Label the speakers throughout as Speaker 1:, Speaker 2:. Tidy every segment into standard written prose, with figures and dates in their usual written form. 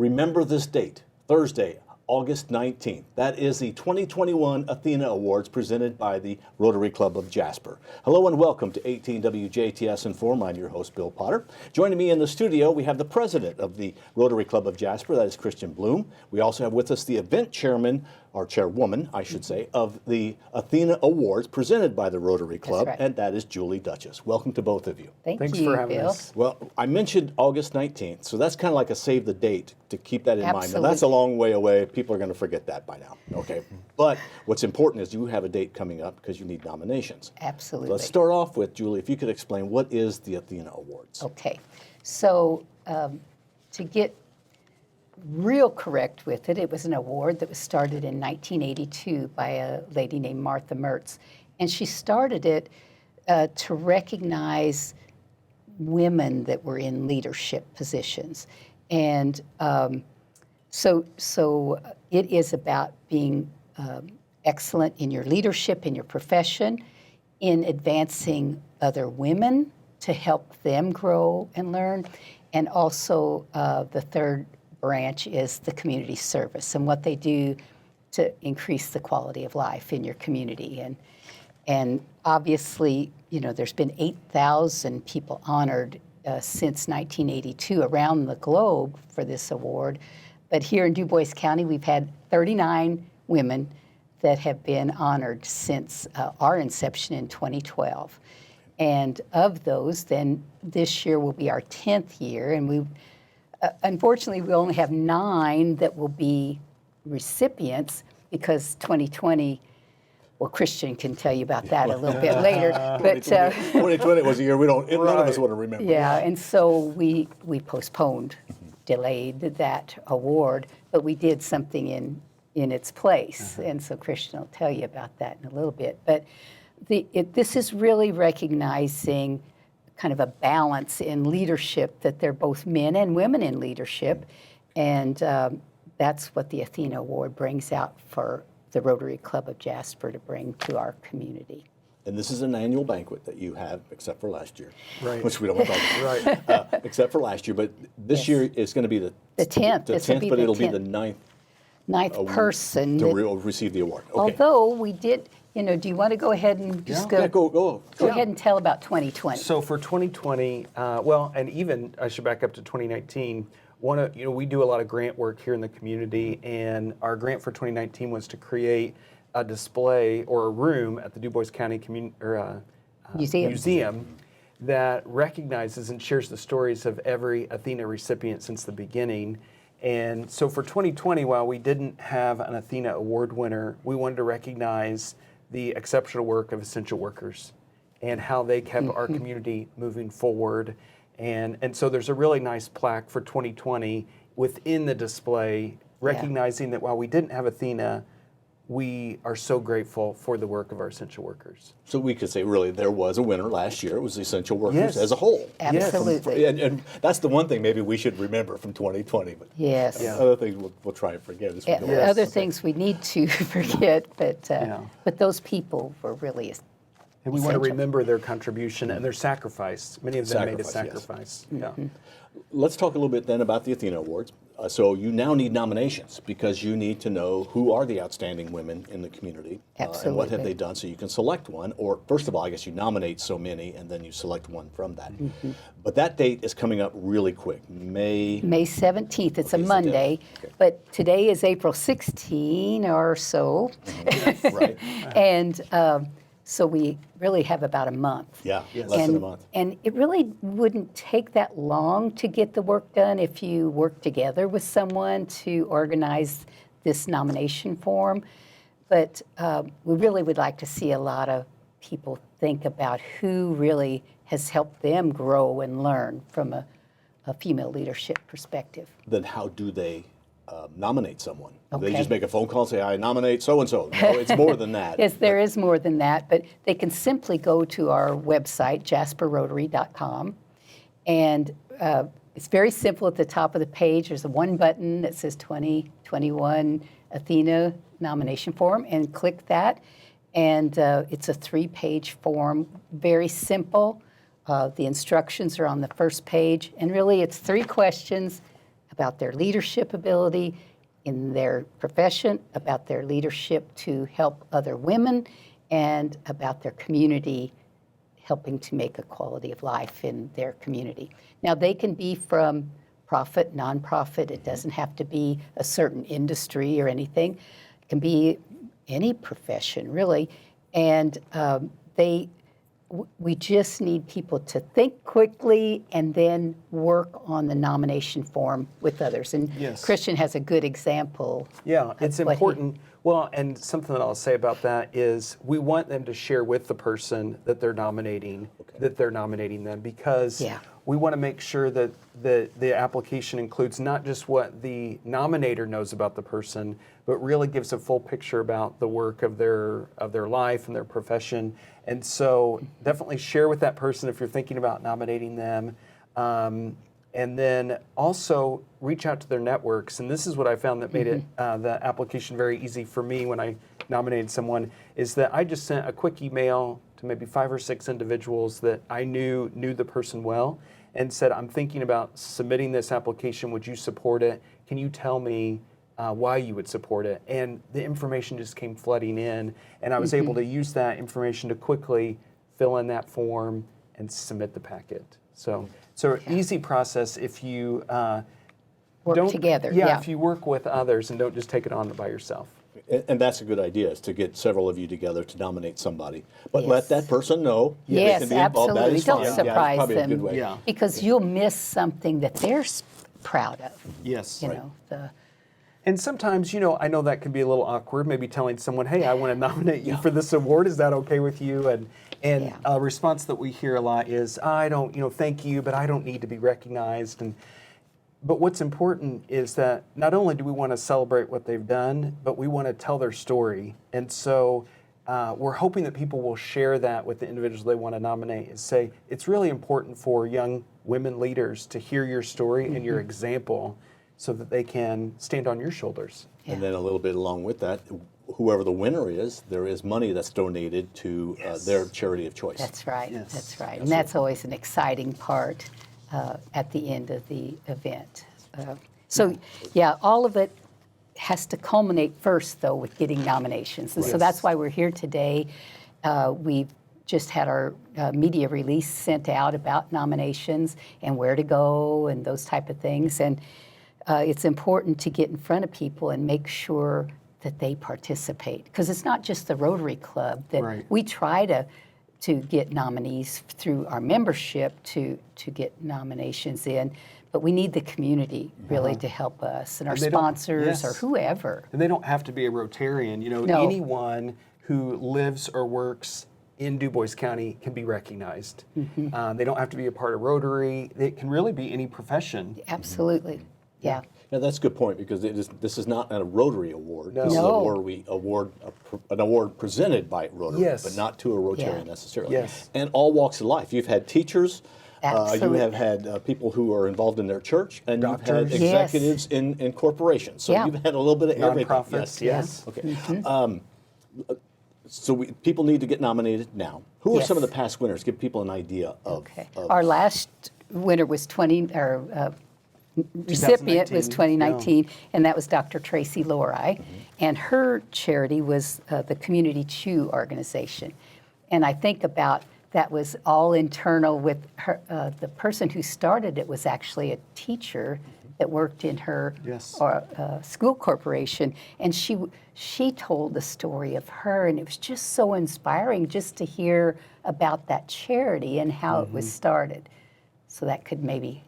Speaker 1: Remember this date, Thursday, August 19th. That is the 2021 Athena Awards presented by the Rotary Club of Jasper. Hello and welcome to 18 WJTS in.form. I'm your host, Bill Potter. Joining me in the studio, we have the president of the Rotary Club of Jasper, that is Blome. We also have with us the event chairman, or chairwoman, I should say, of the Athena Awards presented by the Rotary Club,
Speaker 2: right.
Speaker 1: and that is Dutchess. Welcome to both of you.
Speaker 2: Thanks
Speaker 3: for having
Speaker 2: Bill.
Speaker 3: us.
Speaker 1: Well, I mentioned August 19th, so that's kind of like a save the date to keep that in mind. Now,
Speaker 2: Absolutely.
Speaker 1: that's a long way away. People are going to forget that by now, okay? But what's important is you have a date coming up because you need nominations.
Speaker 2: Absolutely.
Speaker 1: Let's start off with, Julie, if you could explain what is the Athena Awards?
Speaker 2: Okay, so to get real correct with it, it was an award that was started in 1982 by a lady named Martha Mertz. And she started it to recognize women that were in leadership positions. And so it is about being excellent in your leadership, in your profession, in advancing other women to help them grow and learn. And also the third branch is the community service and what they do to increase the quality of life in your community. And obviously, you know, there's been 8,000 people honored since 1982 around the globe for this award. But here in Du Bois County, we've had 39 women that have been honored since our inception in 2012. And of those, then this year will be our 10th year, and we unfortunately, we only have 9 that will be recipients because 2020, well, Christian can tell you about that a little bit later. But
Speaker 1: 2020 was a year none of us would have remembered.
Speaker 2: Yeah, and so we postponed, delayed that award, but we did something in its place. And so Christian will tell you about that in a little bit. But this is really recognizing kind of a balance in leadership, that they're both men and women in leadership. And that's what the Athena Award brings out for the Rotary Club of Jasper to bring to our community.
Speaker 1: And this is an annual banquet that you have, except for last year,
Speaker 3: Right.
Speaker 1: which we don't want to talk about,
Speaker 3: Right.
Speaker 1: except for last year. But this year is going to be the
Speaker 2: 10th.
Speaker 1: The
Speaker 2: This will
Speaker 1: 10th,
Speaker 2: be
Speaker 1: but
Speaker 2: the
Speaker 1: it'll
Speaker 2: 10th.
Speaker 1: be the ninth
Speaker 2: person.
Speaker 1: to
Speaker 2: that-
Speaker 1: receive the award. Okay.
Speaker 2: Although we did, you know, do you want to go ahead and just
Speaker 1: Yeah, go.
Speaker 2: go ahead and tell about 2020?
Speaker 3: So for 2020, well, and even I should back up to 2019. We do a lot of grant work here in the community, and our grant for 2019 was to create a display or a room at the Du Bois County Museum that recognizes and shares the stories of every Athena recipient since the beginning. And so for 2020, while we didn't have an Athena Award winner, we wanted to recognize the exceptional work of essential workers and how they kept our community moving forward. And so there's a really nice plaque for 2020 within the display, recognizing that while we didn't have Athena, we are so grateful for the work of our essential workers.
Speaker 1: So we could say, really, there was a winner last year. It was the essential workers
Speaker 3: Yes.
Speaker 1: as a whole.
Speaker 2: Absolutely.
Speaker 1: And that's the one thing maybe we should remember from 2020. But
Speaker 2: Yes.
Speaker 3: Yeah.
Speaker 1: other things we'll try and forget as we go.
Speaker 3: Yes.
Speaker 2: Other things we need to forget, but
Speaker 3: Yeah.
Speaker 2: those people were really
Speaker 3: And we want to
Speaker 2: essential.
Speaker 3: remember their contribution and their sacrifice. Many of them made a
Speaker 1: Sacrifice,
Speaker 3: sacrifice. Yeah.
Speaker 1: Let's talk a little bit then about the Athena Awards. So you now need nominations because you need to know who are the outstanding women in the community and what have
Speaker 2: Absolutely.
Speaker 1: they done so you can select one. Or first of all, I guess you nominate so many and then you select one from that. But that date is coming up really quick, May
Speaker 2: 17th. It's a
Speaker 1: Okay, so
Speaker 2: Monday,
Speaker 1: okay.
Speaker 2: but today is April 16 or so.
Speaker 1: right?
Speaker 2: And so we really have about a month.
Speaker 1: Yeah, less than a month.
Speaker 2: And it really wouldn't take that long to get the work done if you work together with someone to organize this nomination form. But we really would like to see a lot of people think about who really has helped them grow and learn from a female leadership perspective.
Speaker 1: Then how do they nominate someone? Do they
Speaker 2: Okay.
Speaker 1: just make a phone call and say, I nominate so-and-so? No, it's more than that.
Speaker 2: Yes, there is more than that, but they can simply go to our website, jasperrotary.com, and it's very simple. At the top of the page, there's one button that says 2021 Athena nomination form, and click that, and it's a 3-page form, very simple. The instructions are on the first page, and really it's 3 questions. about their leadership ability in their profession, about their leadership to help other women, and about their community, helping to make a quality of life in their community. Now, they can be from profit, nonprofit. It doesn't have to be a certain industry or anything. It can be any profession, really. And we just need people to think quickly and then work on the nomination form with others. And
Speaker 3: Yes.
Speaker 2: Christian has a good example.
Speaker 3: Yeah, it's
Speaker 2: what he-
Speaker 3: important. Well, and something that I'll say about that is we want them to share with the person that they're nominating, that they're nominating them, because
Speaker 2: Yeah.
Speaker 3: we want to make sure that the application includes not just what the nominator knows about the person, but really gives a full picture about the work of their life and their profession. And so definitely share with that person if you're thinking about nominating them. And then also reach out to their networks. And this is what I found that made it the application very easy for me when I nominated someone, is that I just sent a quick email to maybe 5 or 6 individuals that I knew the person well, and said, I'm thinking about submitting this application. Would you support it? Can you tell me why you would support it? And the information just came flooding in, and I was able to use that information to quickly fill in that form and submit the packet. So easy process if you
Speaker 2: Work together,
Speaker 3: Yeah,
Speaker 2: yeah.
Speaker 3: if you work with others and don't just take it on by yourself.
Speaker 1: And that's a good idea, is to get several of you together to nominate somebody. But
Speaker 2: Yes.
Speaker 1: let that person know. they
Speaker 2: Yes,
Speaker 1: can be involved. That
Speaker 2: absolutely.
Speaker 1: is
Speaker 2: Don't
Speaker 1: fine. Yeah,
Speaker 2: surprise
Speaker 1: it's probably
Speaker 2: them.
Speaker 1: a good way.
Speaker 3: Yeah.
Speaker 2: Because you'll miss something that they're proud of.
Speaker 3: Yes.
Speaker 2: You know,
Speaker 3: And sometimes, I know that can be a little awkward, maybe telling someone, hey, I want to nominate you for this award. Is that okay with you? And
Speaker 2: Yeah.
Speaker 3: a response that we hear a lot is, I don't, thank you, but I don't need to be recognized. But what's important is that not only do we want to celebrate what they've done, but we want to tell their story. And so we're hoping that people will share that with the individuals they want to nominate, and say, it's really important for young women leaders to hear your story and your example, so that they can stand on your shoulders.
Speaker 1: And then a little bit along with that, whoever the winner is, there is money that's donated to their charity of choice.
Speaker 2: That's right.
Speaker 3: Yes.
Speaker 2: That's right. And that's always an exciting part at the end of the event. All of it has to culminate first, though, with getting nominations. And so that's why we're here today. We've just had our media release sent out about nominations and where to go and those type of things. And it's important to get in front of people and make sure that they participate. Because it's not just the Rotary Club that
Speaker 3: Right.
Speaker 2: we try to get nominees through our membership to get nominations in, but we need the community really to help us, and our
Speaker 3: And they don't-
Speaker 2: sponsors or
Speaker 3: yes.
Speaker 2: whoever.
Speaker 3: And they don't have to be a Rotarian.
Speaker 2: No.
Speaker 3: Anyone who lives or works in Du Bois County can be recognized. They don't have to be a part of Rotary. It can really be any profession.
Speaker 2: Absolutely. Yeah.
Speaker 1: Yeah, that's a good point, because this is not a Rotary award.
Speaker 3: No.
Speaker 1: This is an
Speaker 2: No.
Speaker 1: award an award presented by Rotary,
Speaker 3: Yes.
Speaker 1: but not to a Rotarian
Speaker 2: Yeah.
Speaker 1: necessarily.
Speaker 3: Yes.
Speaker 1: And all walks of life. You've had teachers, you
Speaker 2: Absolutely.
Speaker 1: have had people who are involved in their church, and you've had
Speaker 3: Doctors.
Speaker 2: Yes.
Speaker 1: executives in corporations. So
Speaker 2: Yeah.
Speaker 1: you've had a little bit of everything.
Speaker 3: Nonprofits, yes.
Speaker 1: Okay. So people need to get nominated now. Who are
Speaker 2: Yes.
Speaker 1: some of the past winners? Give people an idea of.
Speaker 2: Okay.
Speaker 1: of-
Speaker 2: Our last winner was recipient was 2019, and that was Dr. Tracy Lori. And her charity was the Community Chew organization. And I think about that was all internal with her. The person who started it was actually a teacher that worked in her
Speaker 3: Yes.
Speaker 2: school corporation, and she told the story of her, and it was just so inspiring just to hear about that charity and how it was started. So that could maybe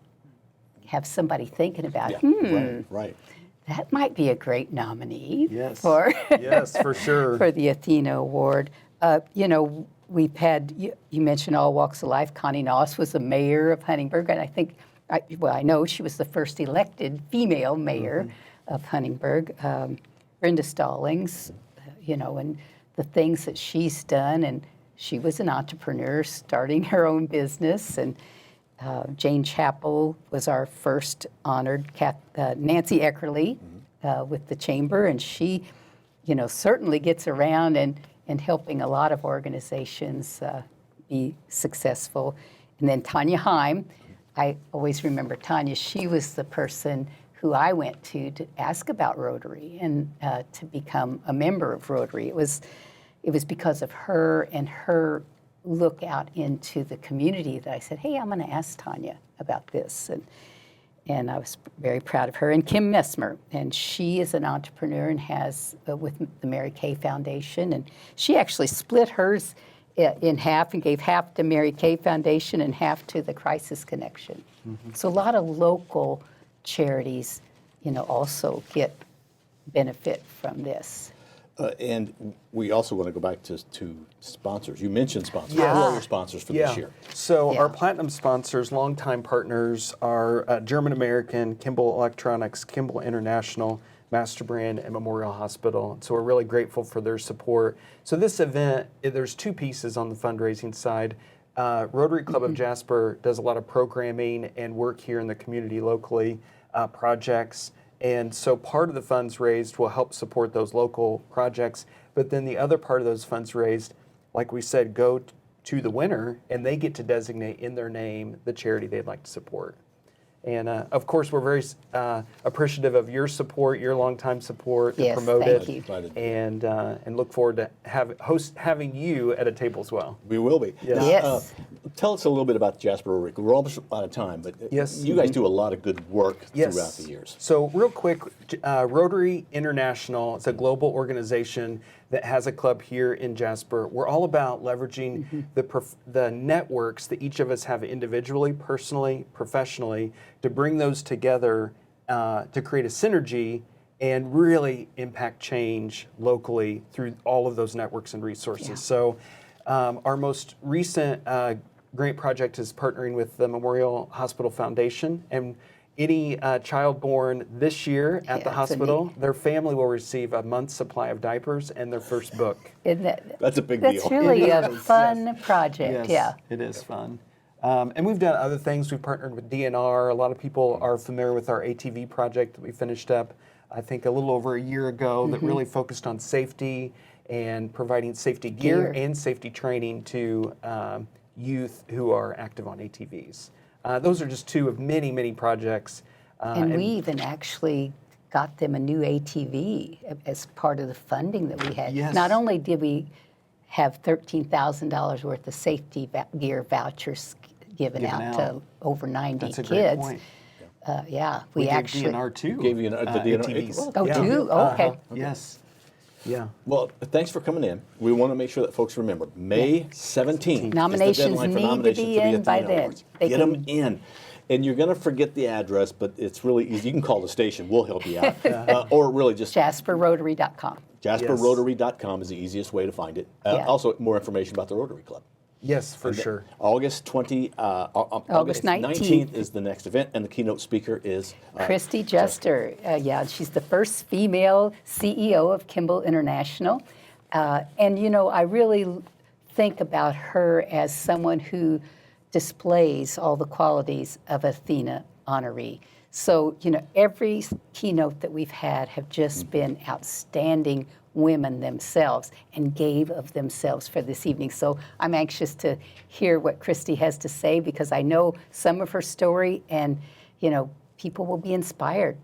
Speaker 2: have somebody thinking about,
Speaker 1: Right.
Speaker 2: that might be a great nominee
Speaker 3: Yes.
Speaker 2: for
Speaker 3: Yes, for sure.
Speaker 2: for the Athena Award. We've had, you mentioned all walks of life. Connie Noss was the mayor of Huntingburg, and I know she was the first elected female mayor of Huntingburg. Brenda Stallings, and the things that she's done, and she was an entrepreneur starting her own business, and Jane Chappell was our first honored, Nancy Eckerly with the chamber, and she, certainly gets around and helping a lot of organizations be successful. And then Tanya Heim, I always remember Tanya. She was the person who I went to ask about Rotary and to become a member of Rotary. It was because of her and her look out into the community that I said, hey, I'm going to ask Tanya about this. And I was very proud of her. And Kim Messmer, and she is an entrepreneur and has with the Mary Kay Foundation, and she actually split hers in half and gave half to Mary Kay Foundation and half to the Crisis Connection. So a lot of local charities, also get benefit from this.
Speaker 1: And we also want to go back to sponsors. You mentioned sponsors.
Speaker 3: Yes.
Speaker 1: Who are your sponsors for this year?
Speaker 3: So
Speaker 2: Yeah.
Speaker 3: our platinum sponsors, longtime partners, are German American, Kimball Electronics, Kimball International, Master Brand, and Memorial Hospital. So we're really grateful for their support. So this event, there's two pieces on the fundraising side. Rotary Club of Jasper does a lot of programming and work here in the community locally, projects. And so part of the funds raised will help support those local projects. But then the other part of those funds raised, like we said, go to the winner, and they get to designate in their name the charity they'd like to support. And of course, we're very appreciative of your support, your longtime support to
Speaker 2: Yes,
Speaker 3: promote
Speaker 2: thank
Speaker 3: it,
Speaker 2: you.
Speaker 3: and look forward to having you at a table as well.
Speaker 1: We will be.
Speaker 3: Yes.
Speaker 1: Now,
Speaker 2: Yes.
Speaker 1: tell us a little bit about Jasper Rotary. We're almost out of time, but
Speaker 3: Yes.
Speaker 1: you guys do a lot of good work throughout the years.
Speaker 3: So real quick, Rotary International, it's a global organization that has a club here in Jasper. We're all about leveraging the networks that each of us have individually, personally, professionally, to bring those together to create a synergy and really impact change locally through all of those networks and resources.
Speaker 2: Yeah.
Speaker 3: So our most recent great project is partnering with the Memorial Hospital Foundation, and any child born this year at the
Speaker 2: Yeah, it's a
Speaker 3: hospital,
Speaker 2: neat-
Speaker 3: their family will receive a month's supply of diapers and their first book.
Speaker 2: Isn't that,
Speaker 1: That's a big
Speaker 2: that's
Speaker 1: deal.
Speaker 2: really
Speaker 3: It
Speaker 2: a
Speaker 3: is,
Speaker 2: fun project, yeah.
Speaker 3: It is fun. And we've done other things. We've partnered with DNR. A lot of people are familiar with our ATV project that we finished up, I think, a little over a year ago, that really focused on safety and providing safety gear and safety training to youth who are active on ATVs. Those are just two of many, many projects.
Speaker 2: And we even actually got them a new ATV as part of the funding that we had.
Speaker 3: Yes.
Speaker 2: Not only did we have $13,000 worth of safety gear vouchers given out to over 90
Speaker 3: That's a
Speaker 2: kids.
Speaker 3: great point.
Speaker 2: We
Speaker 3: gave
Speaker 2: actually
Speaker 3: DNR too.
Speaker 1: Gave you the DNR.
Speaker 3: ATVs.
Speaker 2: Oh,
Speaker 3: Yeah.
Speaker 2: two? Okay.
Speaker 3: Yes. Yeah.
Speaker 1: Well, thanks for coming in. We want to make sure that folks remember May 17th
Speaker 2: Nominations
Speaker 1: is the deadline for
Speaker 2: need to
Speaker 1: nominations
Speaker 2: be
Speaker 1: for the
Speaker 2: in by
Speaker 1: Athena
Speaker 2: then.
Speaker 1: Awards.
Speaker 2: They
Speaker 1: Get
Speaker 2: can-
Speaker 1: them in. And you're going to forget the address, but it's really easy. You can call the station. We'll help you out. Or really just
Speaker 2: JasperRotary.com.
Speaker 1: JasperRotary.com is the easiest way to find it.
Speaker 2: Yeah.
Speaker 1: Also, more information about the Rotary Club.
Speaker 3: Yes, for sure.
Speaker 1: August 19th is the next event, and the keynote speaker is
Speaker 2: Christy Jasper. She's the first female CEO of Kimball International. And, I really think about her as someone who displays all the qualities of Athena honoree. So, every keynote that we've had have just been outstanding women themselves and gave of themselves for this evening. So I'm anxious to hear what Christy has to say, because I know some of her story, and, people will be inspired.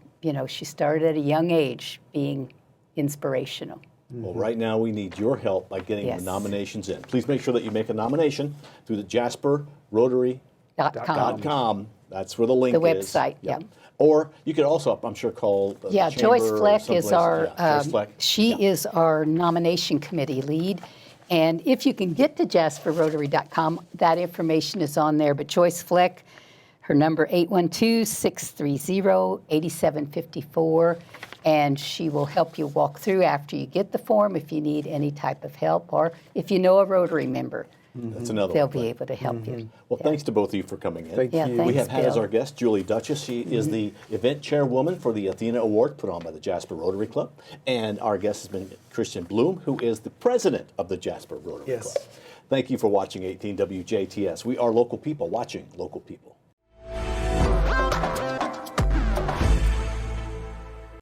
Speaker 2: She started at a young age being inspirational.
Speaker 1: Well, right now we need your help by getting
Speaker 2: Yes.
Speaker 1: the nominations in. Please make sure that you make a nomination through the JasperRotary.com. That's where the link
Speaker 2: The
Speaker 1: is.
Speaker 2: website, yeah.
Speaker 1: Or you could also, I'm sure, call the
Speaker 2: Yeah,
Speaker 1: chamber
Speaker 2: Joyce
Speaker 1: or
Speaker 2: Fleck is
Speaker 1: someplace.
Speaker 2: our,
Speaker 1: Joyce Fleck.
Speaker 2: she is our nomination committee lead. And if you can get to JasperRotary.com, that information is on there. But Joyce Fleck, her number 812-630-8754, and she will help you walk through after you get the form if you need any type of help, or if you know a Rotary member,
Speaker 1: That's another
Speaker 2: they'll
Speaker 1: one.
Speaker 2: be able to help you.
Speaker 1: Well, thanks to both of you for coming in.
Speaker 3: Thank
Speaker 2: Yeah,
Speaker 3: you.
Speaker 1: We
Speaker 2: thanks,
Speaker 1: have had as
Speaker 2: Bill.
Speaker 1: our guest Julie Dutchess. She is the event chairwoman for the Athena Award put on by the Jasper Rotary Club. And our guest has been Christian Blome, who is the president of the Jasper Rotary
Speaker 3: Yes.
Speaker 1: Club. Thank you for watching 18 WJTS. We are local people watching local people.